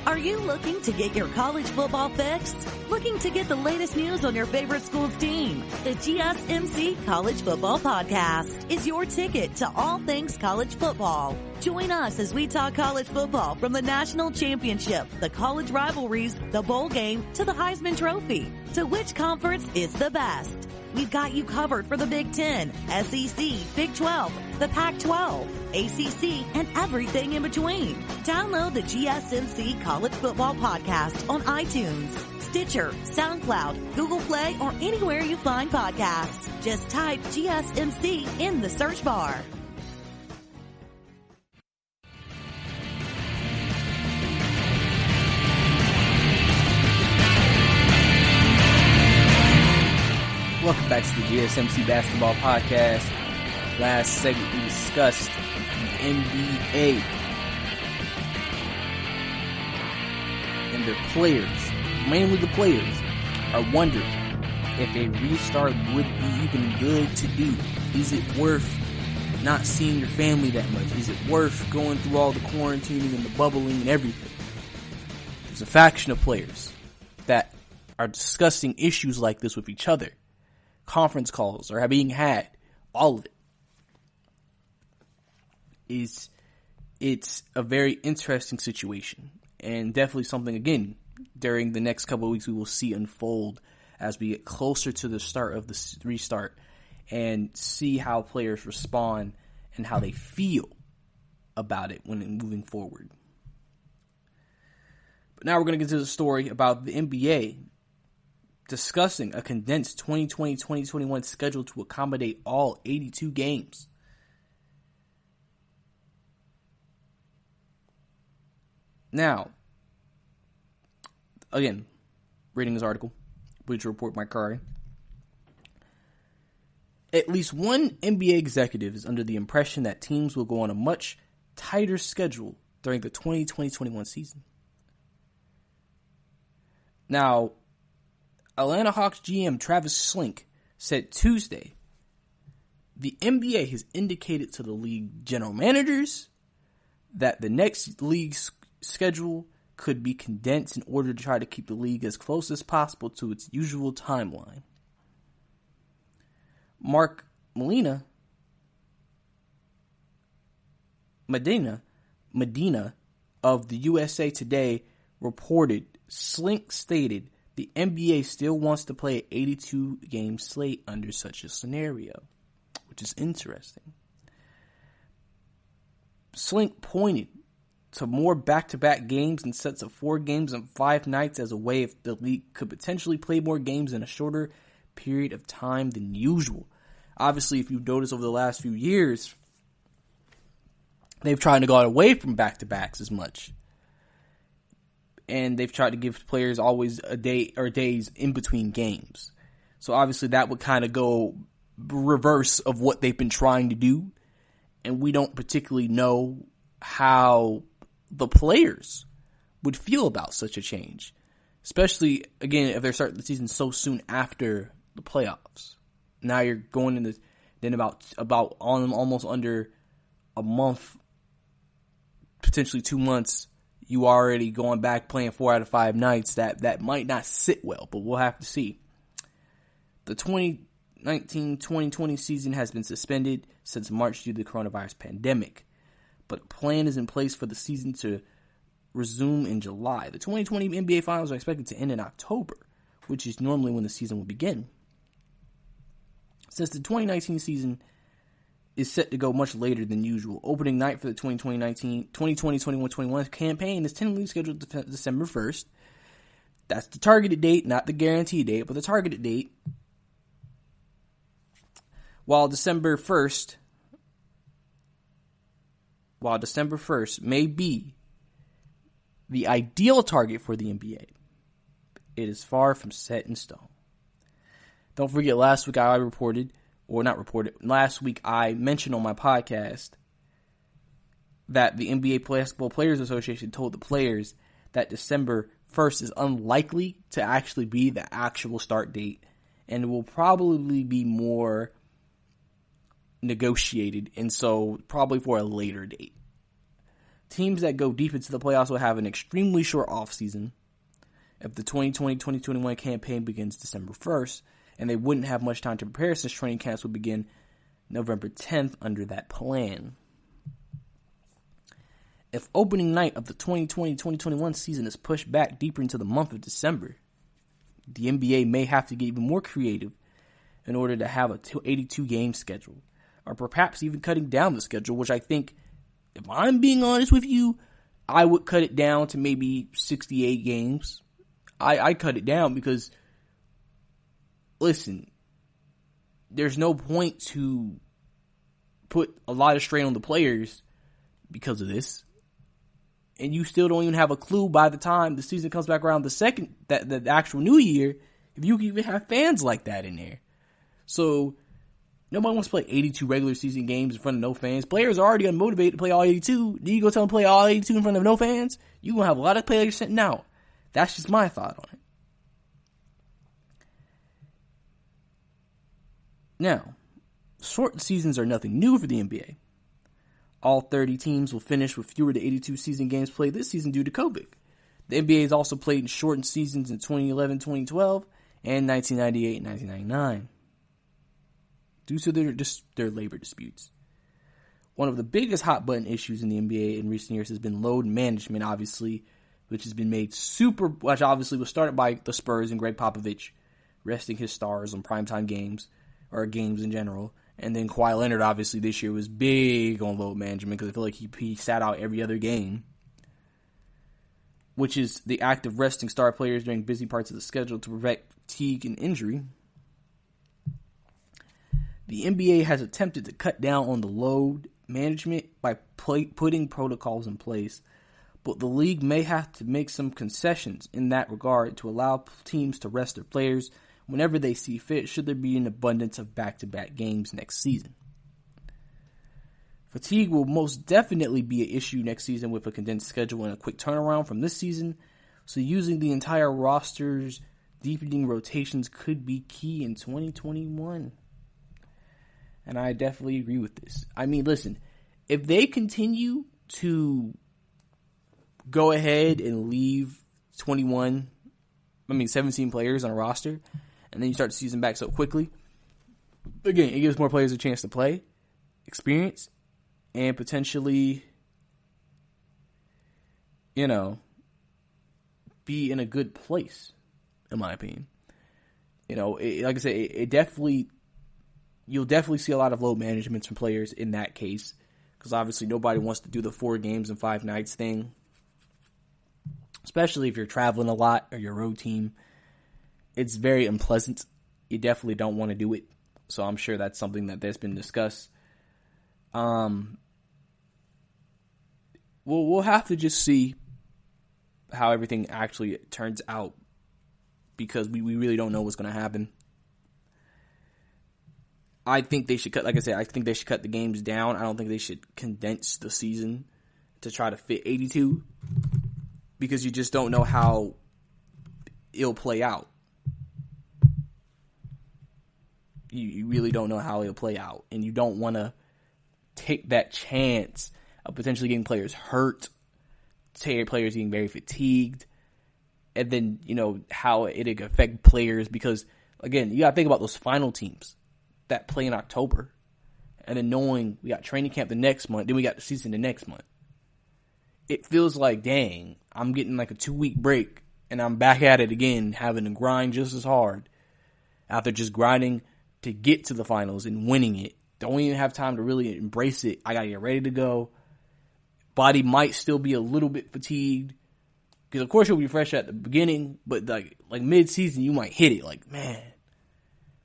Are you looking to get your college football fixed? Looking to get the latest news on your favorite school's team? The GSMC College Football Podcast is your ticket to all things college football. Join us as we talk college football from the national championship, the college rivalries, the bowl game, to the Heisman Trophy. To which conference is the best? We've got you covered for the Big Ten, SEC, Big 12, the Pac-12, ACC, and everything in between. Download the GSMC College Football Podcast on iTunes, Stitcher, SoundCloud, Google Play, or anywhere you find podcasts. Just type GSMC in the search bar. Welcome back to the GSMC Basketball Podcast. Last segment we discussed the NBA and their players, mainly the players, are wondering if a restart would be even good to do. Is it worth not seeing your family that much? Is it worth going through all the quarantining and the bubbling and everything? There's a faction of players that are discussing issues like this with each other. Conference calls are being had. All of it. It's a very interesting situation, and definitely something, again, during the next couple of weeks we will see unfold as we get closer to the start of the restart and see how players respond and how they feel about it when moving forward. But now we're going to get to the story about the NBA discussing a condensed 2020-2021 schedule to accommodate all 82 games. Now, again, reading this article, Bleacher Report, Mike Carter. At least one NBA executive is under the impression that teams will go on a much tighter schedule during the 2020-21 season. Now, Atlanta Hawks GM Travis Slink said Tuesday, the NBA has indicated to the league general managers that the next league's schedule could be condensed in order to try to keep the league as close as possible to its usual timeline. Mark Medina of the USA Today reported Slink stated the NBA still wants to play an 82-game slate under such a scenario, which is interesting. Slink pointed to more back-to-back games and sets of 4 games and 5 nights as a way if the league could potentially play more games in a shorter period of time than usual. Obviously, if you've noticed over the last few years, they've tried to go away from back-to-backs as much. And they've tried to give players always a day or days in between games. So obviously that would kind of go reverse of what they've been trying to do. And we don't particularly know how the players would feel about such a change. Especially, again, if they're starting the season so soon after the playoffs. Now you're going into then about almost under a month, potentially 2 months, you already going back playing 4 out of 5 nights. That might not sit well, but we'll have to see. The 2019-2020 season has been suspended since March due to the coronavirus pandemic, but a plan is in place for the season to resume in July. The 2020 NBA Finals are expected to end in October, which is normally when the season will begin. Since the 2019 season is set to go much later than usual, opening night for the 2020-21 campaign is tentatively scheduled December 1st. That's the targeted date, not the guaranteed date, but the targeted date. While December 1st may be the ideal target for the NBA, it is far from set in stone. Don't forget, last week I mentioned on my podcast that the NBA Basketball Players Association told the players that December 1st is unlikely to actually be the actual start date, and it will probably be more negotiated, and so probably for a later date. Teams that go deep into the playoffs will have an extremely short offseason if the 2020-2021 campaign begins December 1st, and they wouldn't have much time to prepare since training camps will begin November 10th under that plan. If opening night of the 2020-2021 season is pushed back deeper into the month of December, the NBA may have to get even more creative in order to have a 82-game schedule, or perhaps even cutting down the schedule, which I think, if I'm being honest with you, I would cut it down to maybe 68 games. I cut it down because, listen, there's no point to put a lot of strain on the players because of this. And you still don't even have a clue by the time the season comes back around the actual new year, if you can even have fans like that in there. So, nobody wants to play 82 regular season games in front of no fans. Players are already unmotivated to play all 82. Then you go tell them to play all 82 in front of no fans? You're going to have a lot of players sitting out. That's just my thought on it. Now, short seasons are nothing new for the NBA. All 30 teams will finish with fewer than 82 season games played this season due to COVID. The NBA has also played in shortened seasons in 2011-2012 and 1998-1999 due to their labor disputes. One of the biggest hot button issues in the NBA in recent years has been load management, obviously, which obviously was started by the Spurs and Greg Popovich resting his stars on primetime games, or games in general. And then Kawhi Leonard, obviously, this year was big on load management because I feel like he sat out every other game, which is the act of resting star players during busy parts of the schedule to prevent fatigue and injury. The NBA has attempted to cut down on the load management by putting protocols in place, but the league may have to make some concessions in that regard to allow teams to rest their players whenever they see fit, should there be an abundance of back-to-back games next season. Fatigue will most definitely be an issue next season with a condensed schedule and a quick turnaround from this season, so using the entire roster's deepening rotations could be key in 2021. And I definitely agree with this. I mean, listen, if they continue to go ahead and leave 17 players on a roster, and then you start the season back so quickly, again, it gives more players a chance to play, experience, and potentially, be in a good place, in my opinion. Like I said, you'll definitely see a lot of load management from players in that case, because obviously nobody wants to do the 4 games and 5 nights thing, especially if you're traveling a lot or you're a road team. It's very unpleasant. You definitely don't want to do it. So I'm sure that's something that's been discussed. We'll have to just see how everything actually turns out, because we really don't know what's going to happen. I think they should cut the games down. I don't think they should condense the season to try to fit 82, because you just don't know how it'll play out. You really don't know how it'll play out, and you don't want to take that chance of potentially getting players hurt, players getting very fatigued, and then, how it affect players, because, again, you got to think about those final teams. that play in October, and then knowing we got training camp the next month, then we got the season the next month. It feels like, dang, I'm getting like a 2-week break, and I'm back at it again, having to grind just as hard after just grinding to get to the finals and winning it. Don't even have time to really embrace it. I got to get ready to go. Body might still be a little bit fatigued, because of course you'll be fresh at the beginning, but like mid-season you might hit it like, man,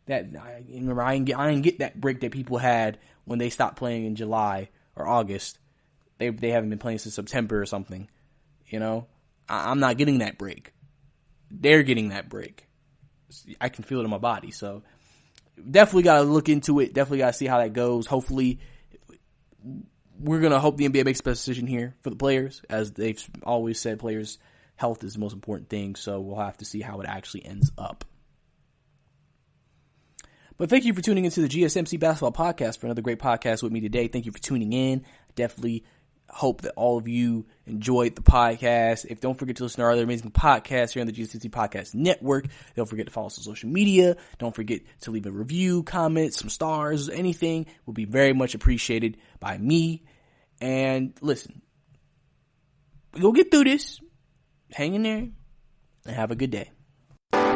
I didn't get that break that people had when they stopped playing in July or August. They haven't been playing since September or something. You know, I'm not getting that break. They're getting that break. I can feel it in my body. So definitely got to look into it. Definitely got to see how that goes. Hopefully, we're going to hope the NBA makes the best decision here for the players. As they've always said, players' health is the most important thing. So we'll have to see how it actually ends up. But thank you for tuning into the GSMC Basketball Podcast for another great podcast with me today. Thank you for tuning in. Definitely hope that all of you enjoyed the podcast. Don't forget to listen to our other amazing podcasts here on the GSMC Podcast Network. Don't forget to follow us on social media. Don't forget to leave a review, comment, some stars, anything will be very much appreciated by me. And listen, we'll get through this. Hang in there and have a good day.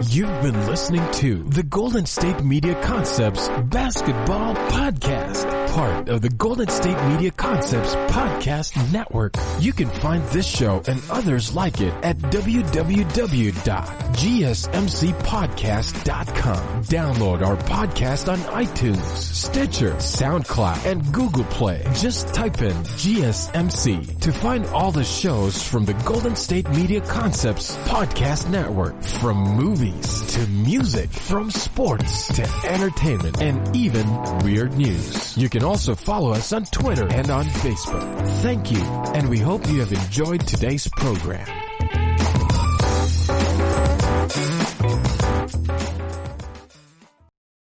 You've been listening to the Golden State Media Concepts Basketball Podcast, part of the Golden State Media Concepts Podcast Network. You can find this show and others like it at www.gsmcpodcast.com. Download our podcast on iTunes, Stitcher, SoundCloud, and Google Play. Just type in GSMC to find all the shows from the Golden State Media Concepts Podcast Network, from movies to music, from sports to entertainment, and even weird news. You can also follow us on Twitter and on Facebook. Thank you, and we hope you have enjoyed today's program.